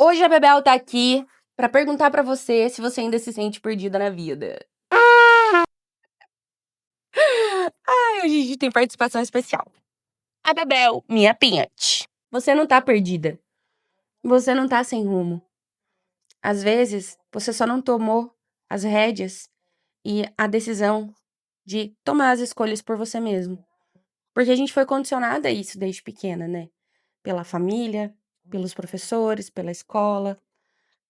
Hoje a Bebel tá aqui pra perguntar pra você se você ainda se sente perdida na vida. Ai, hoje a gente tem participação especial. A Bebel, minha pinhate. Você não tá perdida. Você não tá sem rumo. Às vezes, você só não tomou as rédeas e a decisão de tomar as escolhas por você mesmo. Porque a gente foi condicionada a isso desde pequena, né? Pela família, pelos professores, pela escola,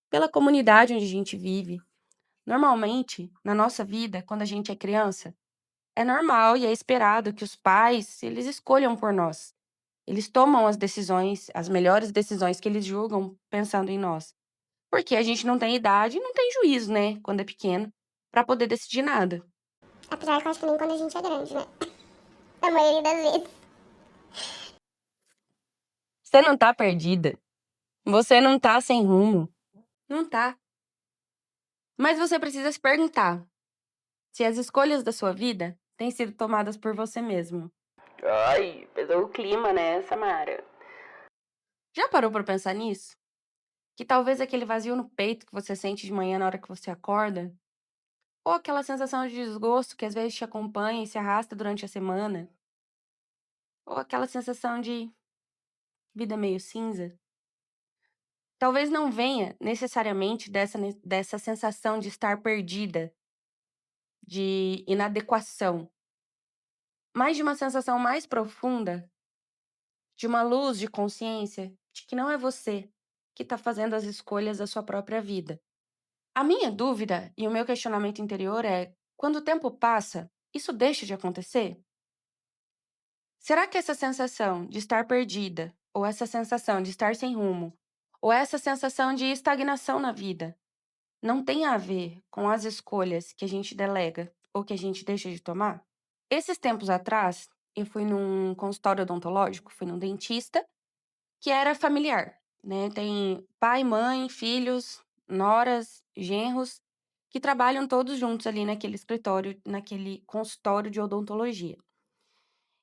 pela comunidade onde a gente vive. Normalmente, na nossa vida, quando a gente é criança, é normal e é esperado que os pais, eles escolham por nós. Eles tomam as decisões, as melhores decisões que eles julgam pensando em nós. Porque a gente não tem idade e não tem juízo, né, quando é pequeno, pra poder decidir nada. Apesar que eu acho que nem quando a gente é grande, né? A maioria das vezes. Você não tá perdida. Você não tá sem rumo. Não tá. Mas você precisa se perguntar se as escolhas da sua vida têm sido tomadas por você mesmo. Ai, pesou o clima, né, Samara? Já parou pra pensar nisso? Que talvez aquele vazio no peito que você sente de manhã na hora que você acorda, ou aquela sensação de desgosto que às vezes te acompanha e se arrasta durante a semana, ou aquela sensação de vida meio cinza, talvez não venha necessariamente dessa sensação de estar perdida, de inadequação, mas de uma sensação mais profunda, de uma luz de consciência de que não é você que está fazendo as escolhas da sua própria vida. A minha dúvida e o meu questionamento interior é: quando o tempo passa, isso deixa de acontecer? Será que essa sensação de estar perdida, ou essa sensação de estar sem rumo, ou essa sensação de estagnação na vida, não tem a ver com as escolhas que a gente delega ou que a gente deixa de tomar? Esses tempos atrás, eu fui num consultório odontológico, fui num dentista que era familiar, né? Tem pai, mãe, filhos, noras, genros, que trabalham todos juntos ali naquele escritório, naquele consultório de odontologia.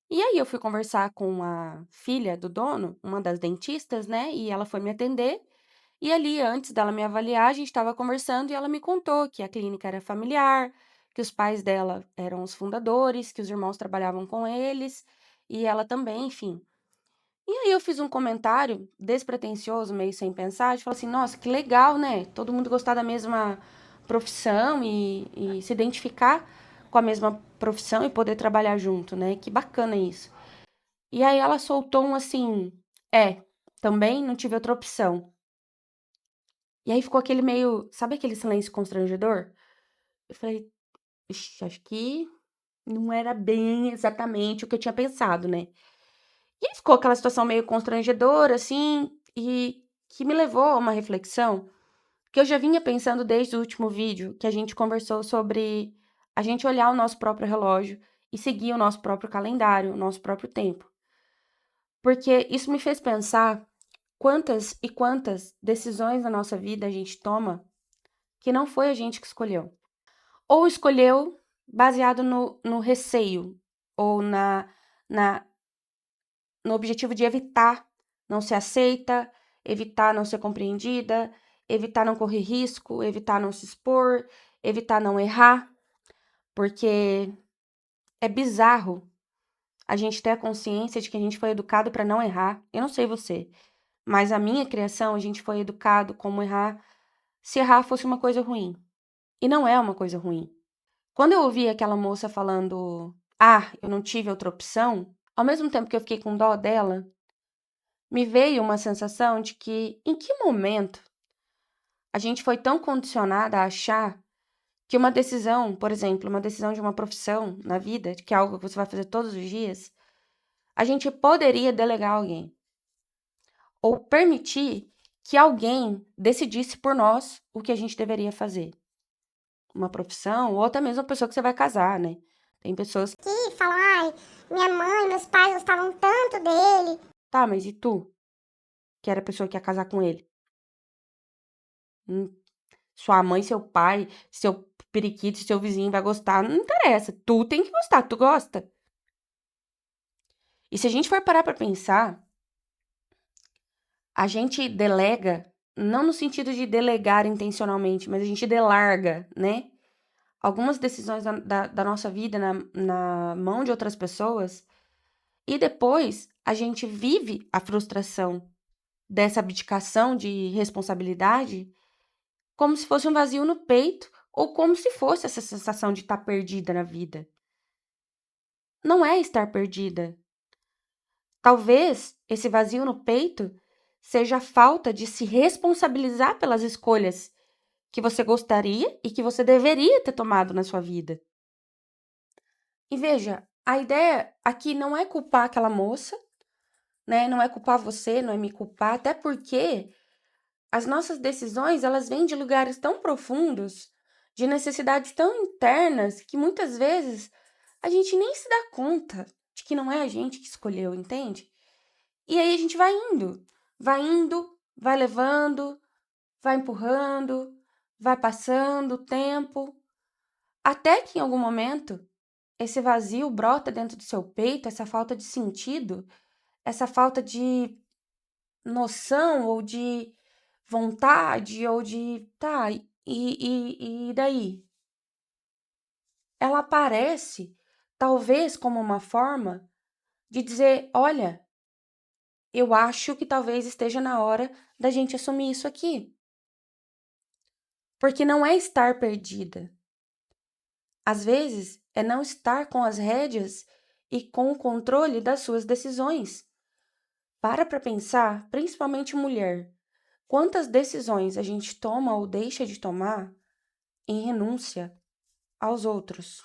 E aí eu fui conversar com a filha do dono, uma das dentistas, né? E ela foi me atender. E ali, antes dela me avaliar, a gente estava conversando e ela me contou que a clínica era familiar, que os pais dela eram os fundadores, que os irmãos trabalhavam com eles, e ela também, enfim. E aí eu fiz um comentário despretensioso, meio sem pensar, de falar assim: nossa, que legal, né? Todo mundo gostar da mesma profissão e se identificar com a mesma profissão e poder trabalhar junto, né? Que bacana isso. E aí ela soltou um assim: também não tive outra opção. E aí ficou aquele meio, sabe aquele silêncio constrangedor? Eu falei: ixi, acho que não era bem exatamente o que eu tinha pensado, né? E aí ficou aquela situação meio constrangedora, assim, e que me levou a uma reflexão que eu já vinha pensando desde o último vídeo, que a gente conversou sobre a gente olhar o nosso próprio relógio e seguir o nosso próprio calendário, o nosso próprio tempo. Porque isso me fez pensar quantas e quantas decisões na nossa vida a gente toma que não foi a gente que escolheu. Ou escolheu baseado no receio, ou na no objetivo de evitar não ser aceita, evitar não ser compreendida, evitar não correr risco, evitar não se expor, evitar não errar, porque é bizarro a gente ter a consciência de que a gente foi educado para não errar. Eu não sei você, mas a minha criação, a gente foi educado como errar, se errar fosse uma coisa ruim. E não é uma coisa ruim. Quando eu ouvi aquela moça falando: "Ah, eu não tive outra opção", ao mesmo tempo que eu fiquei com dó dela, me veio uma sensação de que, em que momento a gente foi tão condicionada a achar que uma decisão, por exemplo, uma decisão de uma profissão na vida, que é algo que você vai fazer todos os dias, a gente poderia delegar a alguém ou permitir que alguém decidisse por nós o que a gente deveria fazer. Uma profissão ou até mesmo a pessoa que você vai casar, né? Tem pessoas Que falam, ai, minha mãe, meus pais gostavam tanto dele. tá, mas e tu? Que era a pessoa que ia casar com ele? Hum, Sua mãe, seu pai, seu periquito, seu vizinho vai gostar, não interessa. Tu tem que gostar, tu gosta. E se a gente for parar pra pensar, a gente delega não no sentido de delegar intencionalmente, mas a gente delarga, né? Algumas decisões da nossa vida na mão de outras pessoas e depois a gente vive a frustração dessa abdicação de responsabilidade como se fosse um vazio no peito ou como se fosse essa sensação de estar perdida na vida. Não é estar perdida. Talvez esse vazio no peito seja a falta de se responsabilizar pelas escolhas que você gostaria e que você deveria ter tomado na sua vida. E veja, a ideia aqui não é culpar aquela moça, né? Não é culpar você, não é me culpar, até porque as nossas decisões, elas vêm de lugares tão profundos, de necessidades tão internas, que muitas vezes a gente nem se dá conta de que não é a gente que escolheu, entende? E aí a gente vai indo, vai levando, vai empurrando, vai passando o tempo, até que em algum momento esse vazio brota dentro do seu peito, essa falta de sentido, essa falta de noção ou de vontade ou de tá, e daí? Ela aparece talvez como uma forma de dizer: olha, eu acho que talvez esteja na hora da gente assumir isso aqui. Porque não é estar perdida. Às vezes, é não estar com as rédeas e com o controle das suas decisões. Para pensar, principalmente mulher, quantas decisões a gente toma ou deixa de tomar em renúncia aos outros.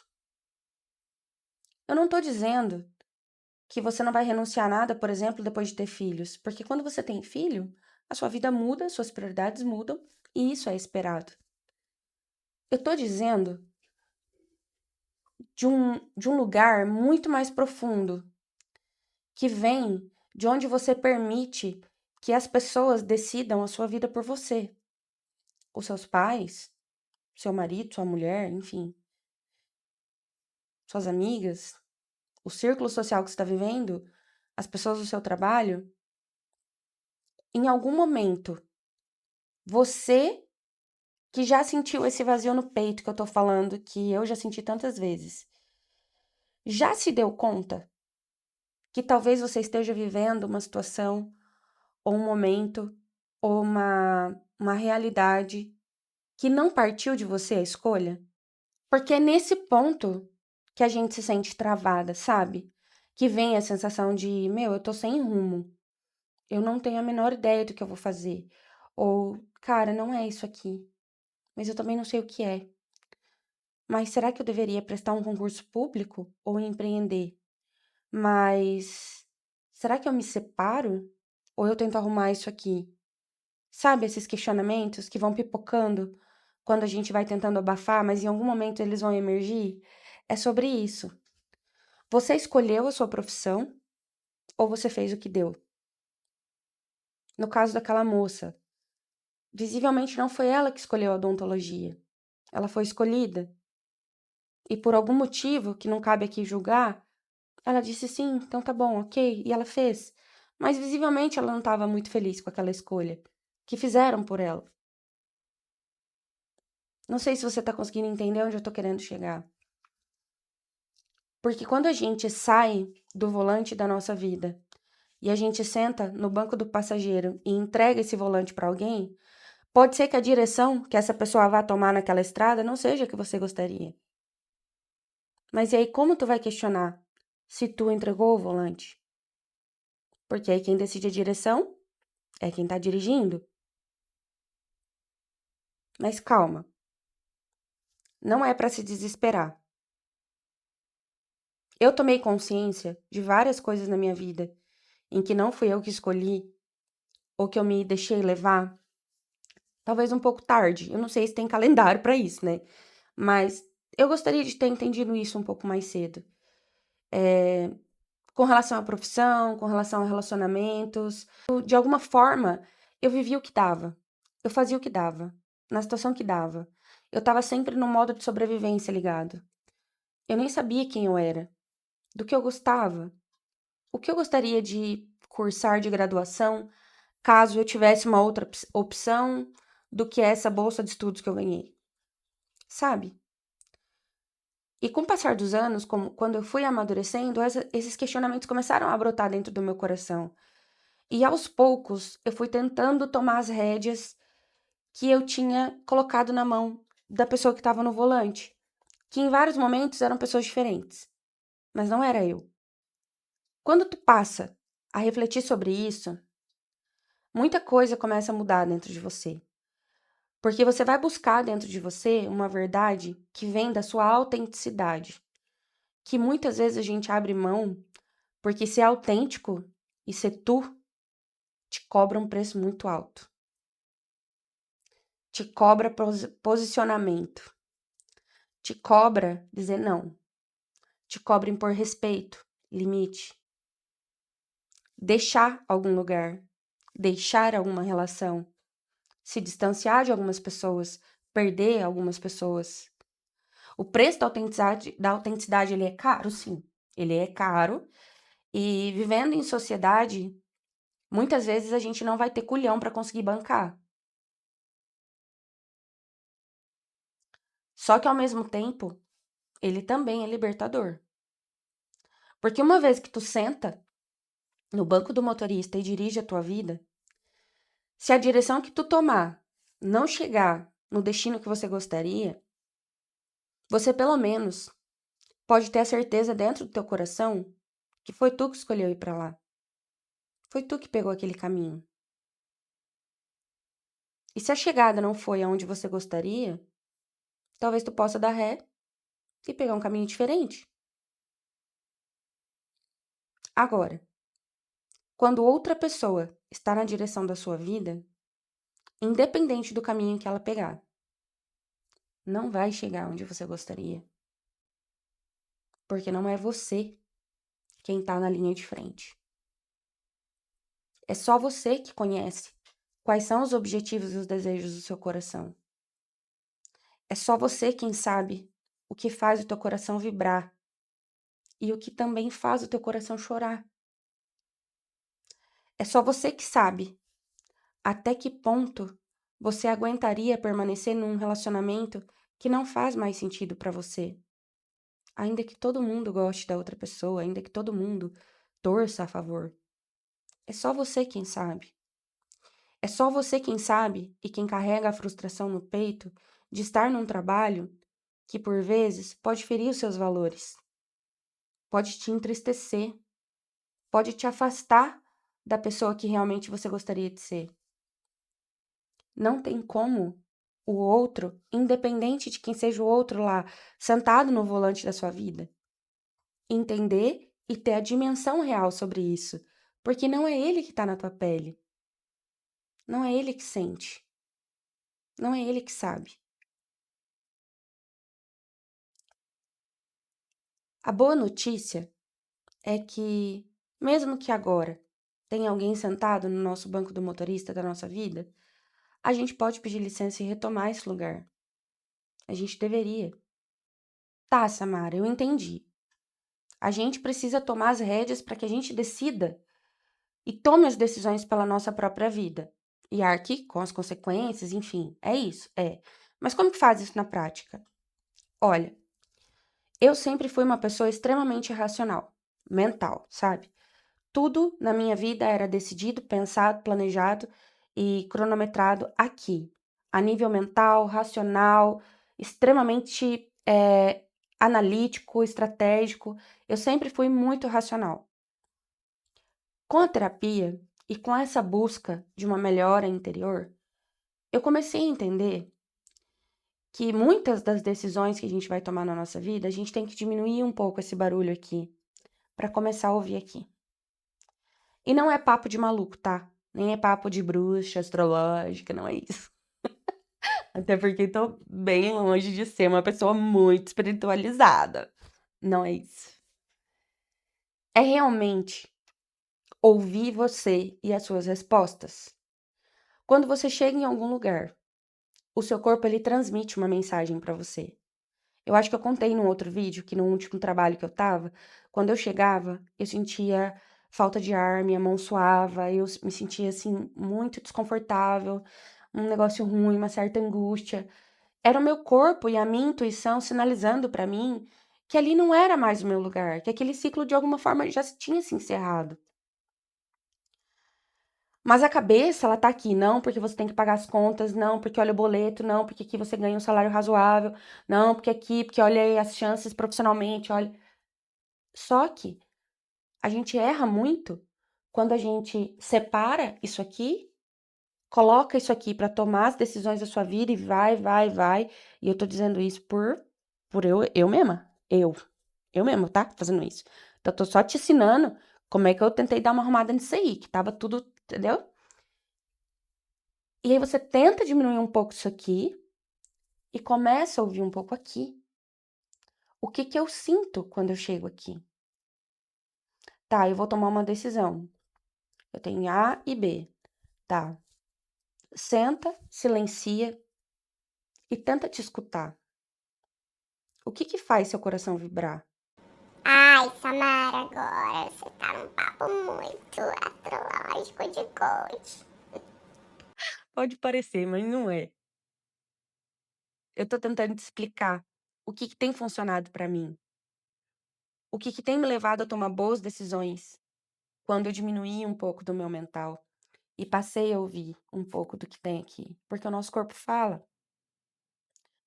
Eu não estou dizendo que você não vai renunciar a nada, por exemplo, depois de ter filhos, porque quando você tem filho, a sua vida muda, suas prioridades mudam e isso é esperado. Eu estou dizendo de um lugar muito mais profundo, que vem de onde você permite que as pessoas decidam a sua vida por você. Os seus pais, seu marido, sua mulher, enfim, suas amigas, o círculo social que você está vivendo, as pessoas do seu trabalho. Em algum momento, você que já sentiu esse vazio no peito que eu tô falando, que eu já senti tantas vezes, já se deu conta que talvez você esteja vivendo uma situação, ou um momento, ou uma realidade que não partiu de você a escolha? Porque é nesse ponto que a gente se sente travada, sabe? Que vem a sensação de, meu, eu tô sem rumo. Eu não tenho a menor ideia do que eu vou fazer. Ou, cara, não é isso aqui. Mas eu também não sei o que é. Mas será que eu deveria prestar um concurso público ou empreender? Mas será que eu me separo? Ou eu tento arrumar isso aqui? Sabe esses questionamentos que vão pipocando quando a gente vai tentando abafar, mas em algum momento eles vão emergir? É sobre isso. Você escolheu a sua profissão ou você fez o que deu? No caso daquela moça, visivelmente não foi ela que escolheu a odontologia. Ela foi escolhida. E por algum motivo, que não cabe aqui julgar, ela disse sim, então tá bom, ok. E ela fez. Mas visivelmente ela não estava muito feliz com aquela escolha que fizeram por ela. Não sei se você tá conseguindo entender onde eu tô querendo chegar. Porque quando a gente sai do volante da nossa vida e a gente senta no banco do passageiro e entrega esse volante para alguém, pode ser que a direção que essa pessoa vá tomar naquela estrada não seja a que você gostaria. Mas e aí como tu vai questionar se tu entregou o volante? Porque aí quem decide a direção é quem tá dirigindo. Mas calma, não é para se desesperar. Eu tomei consciência de várias coisas na minha vida em que não fui eu que escolhi ou que eu me deixei levar, talvez um pouco tarde. Eu não sei se tem calendário para isso, né? Mas eu gostaria de ter entendido isso um pouco mais cedo. Com relação à profissão, com relação a relacionamentos, de alguma forma, eu vivia o que dava. Eu fazia o que dava, na situação que dava. Eu tava sempre no modo de sobrevivência ligado. Eu nem sabia quem eu era, do que eu gostava, o que eu gostaria de cursar de graduação, caso eu tivesse uma outra opção do que essa bolsa de estudos que eu ganhei, sabe? E com o passar dos anos, quando eu fui amadurecendo, esses questionamentos começaram a brotar dentro do meu coração. E aos poucos, eu fui tentando tomar as rédeas que eu tinha colocado na mão da pessoa que estava no volante, que em vários momentos eram pessoas diferentes, mas não era eu. Quando tu passa a refletir sobre isso, muita coisa começa a mudar dentro de você. Porque você vai buscar dentro de você uma verdade que vem da sua autenticidade. Que muitas vezes a gente abre mão porque ser autêntico e ser tu te cobra um preço muito alto. Te cobra posicionamento. Te cobra dizer não. Te cobra impor respeito, limite. Deixar algum lugar. Deixar alguma relação. Se distanciar de algumas pessoas. Perder algumas pessoas. O preço da autenticidade, ele é caro, sim. Ele é caro. E vivendo em sociedade, muitas vezes a gente não vai ter culhão para conseguir bancar. Só que ao mesmo tempo, ele também é libertador. Porque uma vez que tu senta no banco do motorista e dirige a tua vida, se a direção que tu tomar não chegar no destino que você gostaria, você pelo menos pode ter a certeza dentro do teu coração que foi tu que escolheu ir para lá. Foi tu que pegou aquele caminho. E se a chegada não foi aonde você gostaria, talvez tu possa dar ré e pegar um caminho diferente. Agora, quando outra pessoa está na direção da sua vida, independente do caminho que ela pegar, não vai chegar onde você gostaria. Porque não é você quem está na linha de frente. É só você que conhece quais são os objetivos e os desejos do seu coração. É só você quem sabe o que faz o teu coração vibrar e o que também faz o teu coração chorar. É só você que sabe até que ponto você aguentaria permanecer num relacionamento que não faz mais sentido para você. Ainda que todo mundo goste da outra pessoa, ainda que todo mundo torça a favor. É só você quem sabe. É só você quem sabe e quem carrega a frustração no peito de estar num trabalho que, por vezes, pode ferir os seus valores, pode te entristecer, pode te afastar da pessoa que realmente você gostaria de ser. Não tem como o outro, independente de quem seja o outro lá, sentado no volante da sua vida, entender e ter a dimensão real sobre isso, porque não é ele que está na tua pele. Não é ele que sente. Não é ele que sabe. A boa notícia é que, mesmo que agora tenha alguém sentado no nosso banco do motorista da nossa vida, a gente pode pedir licença e retomar esse lugar. A gente deveria. Tá, Samara, eu entendi. A gente precisa tomar as rédeas para que a gente decida e tome as decisões pela nossa própria vida. E arque com as consequências, enfim, é isso, é. Mas como que faz isso na prática? Olha, eu sempre fui uma pessoa extremamente racional, mental, sabe? Tudo na minha vida era decidido, pensado, planejado e cronometrado aqui, a nível mental, racional, extremamente analítico, estratégico. Eu sempre fui muito racional. Com a terapia e com essa busca de uma melhora interior, eu comecei a entender que muitas das decisões que a gente vai tomar na nossa vida, a gente tem que diminuir um pouco esse barulho aqui, para começar a ouvir aqui. E não é papo de maluco, tá? Nem é papo de bruxa astrológica, não é isso. Até porque tô bem longe de ser uma pessoa muito espiritualizada. Não é isso. É realmente ouvir você e as suas respostas. Quando você chega em algum lugar, o seu corpo ele transmite uma mensagem pra você. Eu acho que eu contei num outro vídeo que no último trabalho que eu tava, quando eu chegava, eu sentia falta de ar, minha mão suava, eu me sentia assim muito desconfortável, um negócio ruim, uma certa angústia. Era o meu corpo e a minha intuição sinalizando para mim que ali não era mais o meu lugar, que aquele ciclo de alguma forma já tinha se encerrado. Mas a cabeça, ela tá aqui, não porque você tem que pagar as contas, não porque olha o boleto, não porque aqui você ganha um salário razoável, não porque aqui, porque olha aí as chances profissionalmente, olha. Só que a gente erra muito quando a gente separa isso aqui, coloca isso aqui para tomar as decisões da sua vida e vai, vai, vai. E eu tô dizendo isso por eu mesma, eu mesma, tá? Fazendo isso. Então eu tô só te ensinando como é que eu tentei dar uma arrumada nisso aí, que tava tudo, entendeu? E aí você tenta diminuir um pouco isso aqui e começa a ouvir um pouco aqui. O que que eu sinto quando eu chego aqui? Tá, eu vou tomar uma decisão. Eu tenho A e B. Tá. Senta, silencia e tenta te escutar. O que que faz seu coração vibrar? Ai, Samara, agora você tá num papo muito astrológico de coach. Pode parecer, mas não é. Eu tô tentando te explicar o que que tem funcionado pra mim. O que que tem me levado a tomar boas decisões quando eu diminuí um pouco do meu mental e passei a ouvir um pouco do que tem aqui. Porque o nosso corpo fala.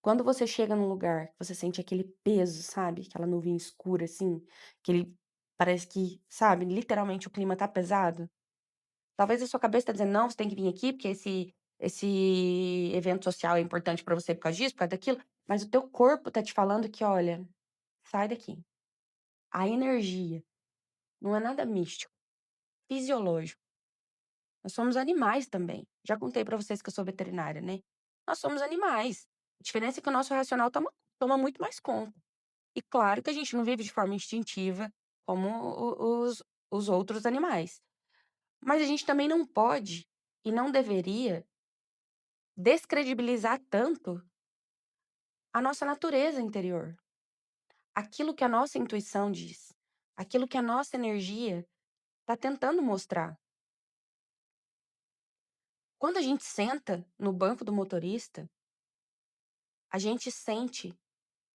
Quando você chega num lugar que você sente aquele peso, sabe, aquela nuvem escura, assim, aquele parece que, sabe, literalmente o clima tá pesado. Talvez a sua cabeça tá dizendo: "Não, você tem que vir aqui, porque esse evento social é importante pra você por causa disso, por causa daquilo", mas o teu corpo tá te falando que: "Olha, sai daqui". A energia não é nada místico, fisiológico. Nós somos animais também. Já contei pra vocês que eu sou veterinária, né. Nós somos animais. A diferença é que o nosso racional toma muito mais conta. E claro que a gente não vive de forma instintiva como os outros animais. Mas a gente também não pode e não deveria descredibilizar tanto a nossa natureza interior. Aquilo que a nossa intuição diz, aquilo que a nossa energia está tentando mostrar. Quando a gente senta no banco do motorista, a gente sente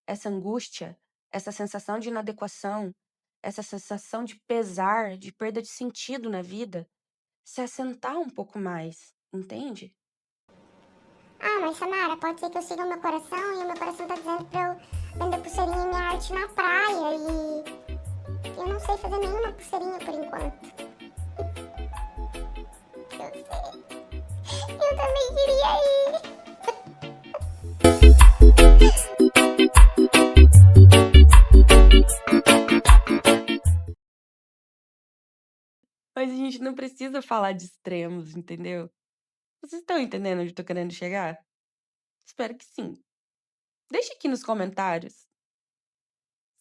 essa angústia, essa sensação de inadequação, essa sensação de pesar, de perda de sentido na vida, se assentar um pouco mais, entende? Ah, mas Samara, pode ser que eu siga o meu coração e o meu coração tá dizendo pra eu vender pulseirinha e minha arte na praia e eu não sei fazer nenhuma pulseirinha por enquanto. Eu sei. Eu também queria ir. Mas a gente não precisa falar de extremos, entendeu? Vocês estão entendendo onde eu tô querendo chegar? Espero que sim. Deixe aqui nos comentários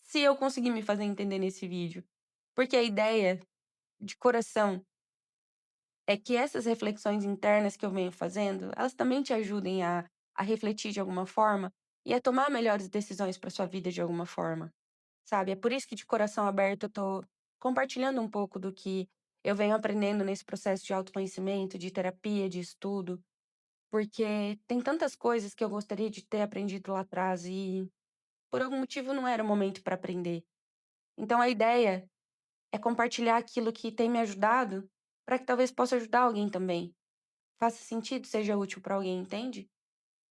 se eu conseguir me fazer entender nesse vídeo. Porque a ideia, de coração, é que essas reflexões internas que eu venho fazendo, elas também te ajudem a refletir de alguma forma e a tomar melhores decisões para sua vida de alguma forma, sabe? É por isso que de coração aberto eu tô compartilhando um pouco do que eu venho aprendendo nesse processo de autoconhecimento, de terapia, de estudo, porque tem tantas coisas que eu gostaria de ter aprendido lá atrás e por algum motivo não era o momento para aprender. Então a ideia é compartilhar aquilo que tem me ajudado para que talvez possa ajudar alguém também. Faça sentido, seja útil para alguém, entende?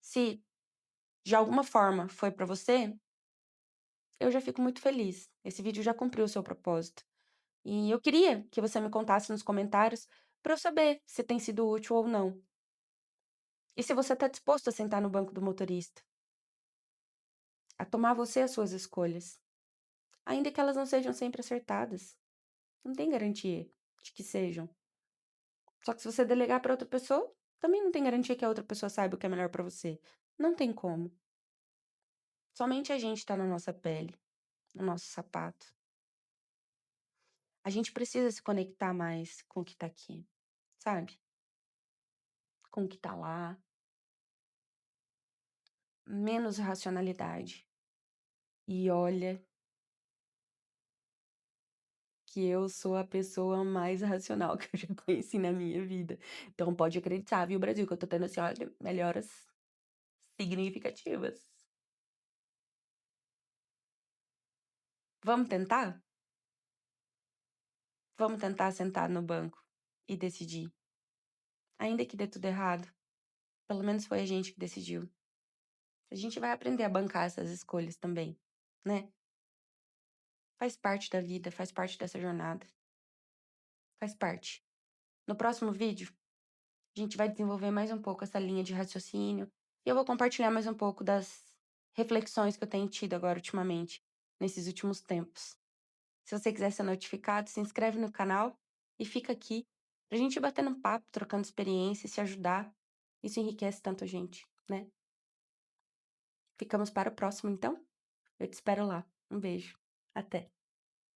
Se de alguma forma foi para você, eu já fico muito feliz. Esse vídeo já cumpriu o seu propósito. E eu queria que você me contasse nos comentários para eu saber se tem sido útil ou não. E se você está disposto a sentar no banco do motorista, a tomar você as suas escolhas, ainda que elas não sejam sempre acertadas. Não tem garantia de que sejam. Só que se você delegar para outra pessoa, também não tem garantia que a outra pessoa saiba o que é melhor para você. Não tem como. Somente a gente tá na nossa pele, no nosso sapato. A gente precisa se conectar mais com o que tá aqui, sabe? Com o que tá lá. Menos racionalidade. E olha, que eu sou a pessoa mais racional que eu já conheci na minha vida. Então pode acreditar, viu, Brasil, que eu tô tendo, assim, olha, melhoras significativas. Vamos tentar? Vamos tentar sentar no banco e decidir. Ainda que dê tudo errado, pelo menos foi a gente que decidiu. A gente vai aprender a bancar essas escolhas também, né? Faz parte da vida, faz parte dessa jornada. Faz parte. No próximo vídeo, a gente vai desenvolver mais um pouco essa linha de raciocínio e eu vou compartilhar mais um pouco das reflexões que eu tenho tido agora ultimamente, nesses últimos tempos. Se você quiser ser notificado, se inscreve no canal e fica aqui pra gente ir batendo um papo, trocando experiência, se ajudar. Isso enriquece tanto a gente, né? Ficamos para o próximo, então? Eu te espero lá. Um beijo. Até.